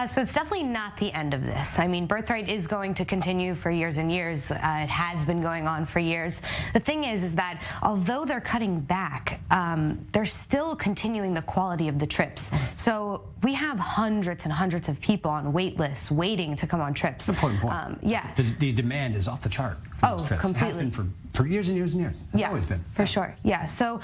So it's definitely not the end of this. I mean, Birthright is going to continue for years and years. It has been going on for years. The thing is that although they're cutting back, they're still continuing the quality of the trips. So we have hundreds and hundreds of people on wait lists waiting to come on trips. Important point. Yeah. The demand is off the chart for those trips. Completely. It has been for years and years and years. It's always been. For sure. Yeah. So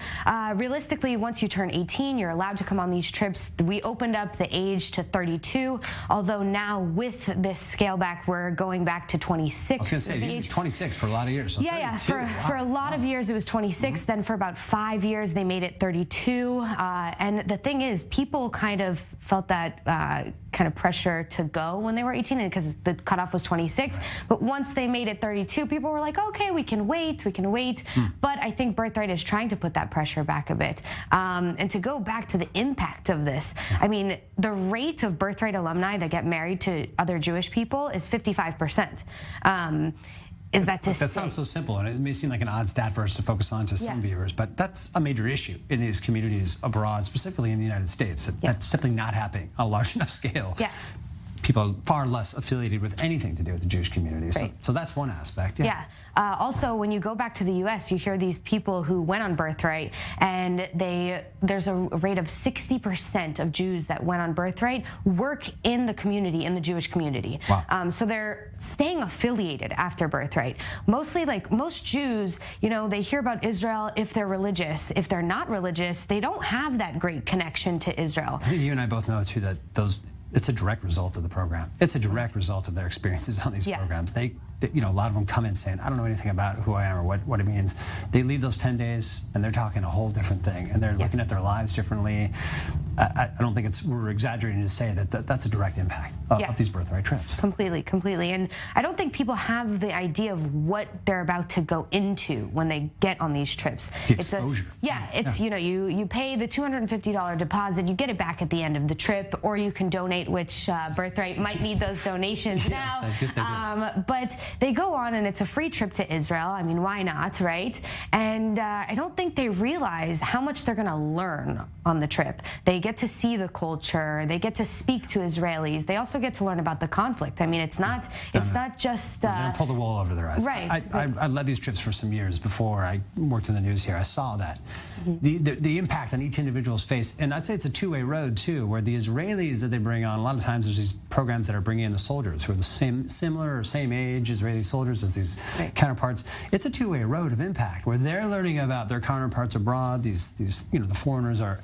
realistically, once you turn 18, you're allowed to come on these trips. We opened up the age to 32, although now with this scale back, we're going back to 26. I was going to say, it used to be 26 for a lot of years. So yeah. For a lot of years, it was 26. Then for about 5 years, they made it 32. And the thing is, people kind of felt that kind of pressure to go when they were 18 because the cutoff was 26. But once they made it 32, people were like, okay, we can wait. But I think Birthright is trying to put that pressure back a bit. And to go back to the impact of this, I mean, the rate of Birthright alumni that get married to other Jewish people is 55%. Is that sounds so simple, and it may seem like an odd stat for us to focus on to some viewers, but that's a major issue in these communities abroad, specifically in the United States. That's simply not happening on a large enough scale. Yeah. People are far less affiliated with anything to do with the Jewish community. Right. So that's one aspect. Yeah. Also, when you go back to the U.S., you hear these people who went on Birthright, and there's a rate of 60% of Jews that went on Birthright work in the community, in the Jewish community. Wow. So they're staying affiliated after Birthright. Mostly, like most Jews, you know, they hear about Israel if they're religious. If they're not religious, they don't have that great connection to Israel. I think you and I both know, too, that it's a direct result of the program. It's a direct result of their experiences on these programs. They, you know, a lot of them come in saying, I don't know anything about who I am or what it means. They leave those 10 days and they're talking a whole different thing, and they're looking at their lives differently. I don't think we're exaggerating to say that's a direct impact of these Birthright trips. Completely. And I don't think people have the idea of what they're about to go into when they get on these trips. The exposure. You know, you pay the $250 deposit, you get it back at the end of the trip, or you can donate, which Birthright might need those donations now. But they go on, and it's a free trip to Israel. I mean, why not, right? And I don't think they realize how much they're going to learn on the trip. They get to see the culture. They get to speak to Israelis. They also get to learn about the conflict. I mean, it's not just don't pull the wool over their eyes. Right. I led these trips for some years before I worked in the news here. I saw that the impact on each individual's face, and I'd say it's a two-way road too, where the Israelis that they bring on, a lot of times there's these programs that are bringing in the soldiers who are the similar or same age Israeli soldiers as these counterparts. It's a two-way road of impact where they're learning about their counterparts abroad. These you know, the foreigners are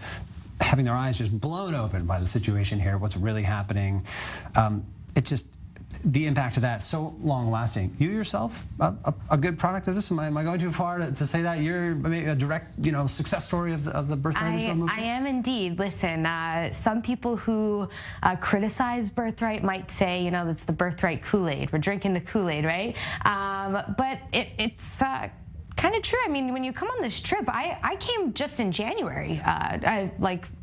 having their eyes just blown open by the situation here, what's really happening. The impact of that so long-lasting. You yourself, a good product of this? Am I going too far to say that you're maybe a direct, you know, success story of the Birthright Israel movement? I am indeed. Listen, some people who criticize Birthright might say, you know, that's the Birthright Kool-Aid. We're drinking the Kool-Aid, right? But it's kind of true. I mean, when you come on this trip, I came just in January,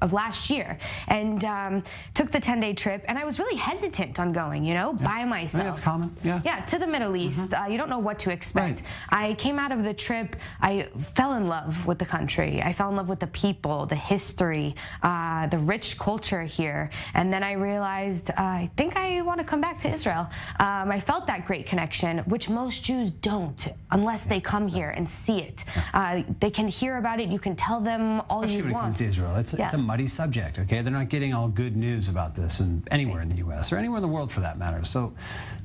of last year, and took the 10-day trip, and I was really hesitant on going, you know, by myself. I think that's common, yeah. To the Middle East. You don't know what to expect. Right. I came out of the trip, I fell in love with the country. I fell in love with the people, the history, the rich culture here, and then I realized, I think I want to come back to Israel. I felt that great connection, which most Jews don't, unless they come here and see it. They can hear about it. You can tell them all you want. Especially when it comes to Israel. It's a muddy subject, okay? They're not getting all good news about this anywhere in the U.S. or anywhere in the world for that matter. So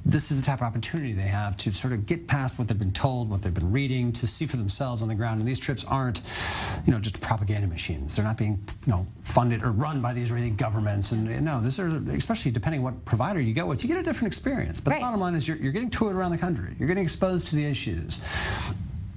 this is the type of opportunity they have to sort of get past what they've been told, what they've been reading, to see for themselves on the ground. And these trips aren't, you know, just propaganda machines. They're not being, you know, funded or run by the Israeli government. And no, this are, especially depending what provider you go with, you get a different experience. But the bottom line is you're getting toured around the country. You're getting exposed to the issues.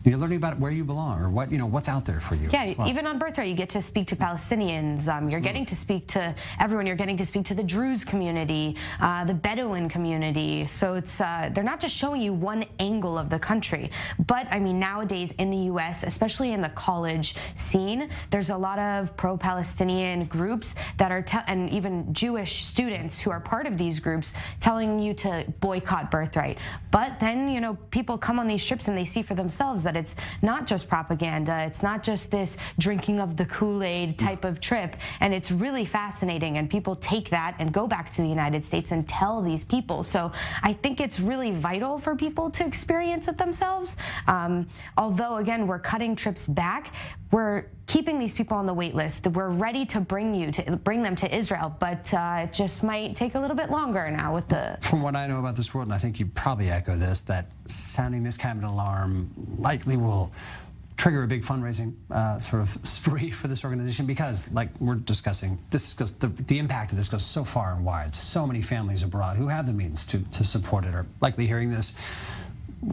You're learning about where you belong or what's out there for you. Yeah, even on Birthright, you get to speak to Palestinians. You're getting to speak to everyone. You're getting to speak to the Druze community, the Bedouin community. So it's they're not just showing you one angle of the country. But I mean, nowadays in the U.S., especially in the college scene, there's a lot of pro-Palestinian groups that are, and even Jewish students who are part of these groups, telling you to boycott Birthright. But then, you know, people come on these trips and they see for themselves that but it's not just propaganda. It's not just this drinking of the Kool-Aid type of trip. And it's really fascinating. And people take that and go back to the United States and tell these people. So I think it's really vital for people to experience it themselves. Although, again, we're cutting trips back, we're keeping these people on the wait list. We're ready to bring them to Israel, but it just might take a little bit longer now with the... From what I know about this world, and I think you probably echo this, that sounding this kind of an alarm likely will trigger a big fundraising sort of spree for this organization, because, like we're discussing, this goes, the impact of this goes so far and wide. So many families abroad who have the means to support it are likely hearing this.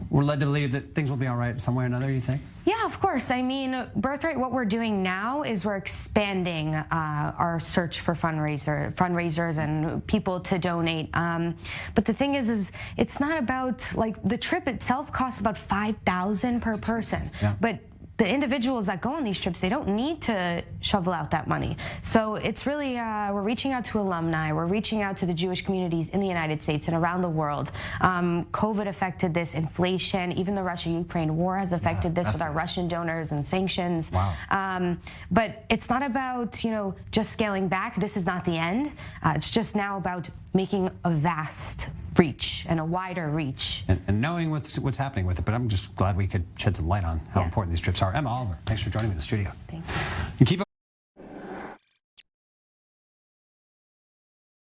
We're led to believe that things will be all right some way or another, you think? Yeah, of course. I mean, Birthright, what we're doing now is we're expanding our search for fundraisers and people to donate. But the thing is it's not about, like, the trip itself costs about $5,000 per person. Yeah. But the individuals that go on these trips, they don't need to shovel out that money. So it's really, we're reaching out to alumni, we're reaching out to the Jewish communities in the United States and around the world. COVID affected this, inflation, even the Russia-Ukraine war has affected this with our Russian donors and sanctions. Wow. But it's not about, just scaling back. This is not the end. It's just now about making a vast reach and a wider reach. And knowing what's happening with it, but I'm just glad we could shed some light on how important these trips are. Emma Oliver, thanks for joining me in the studio. Thanks. And keep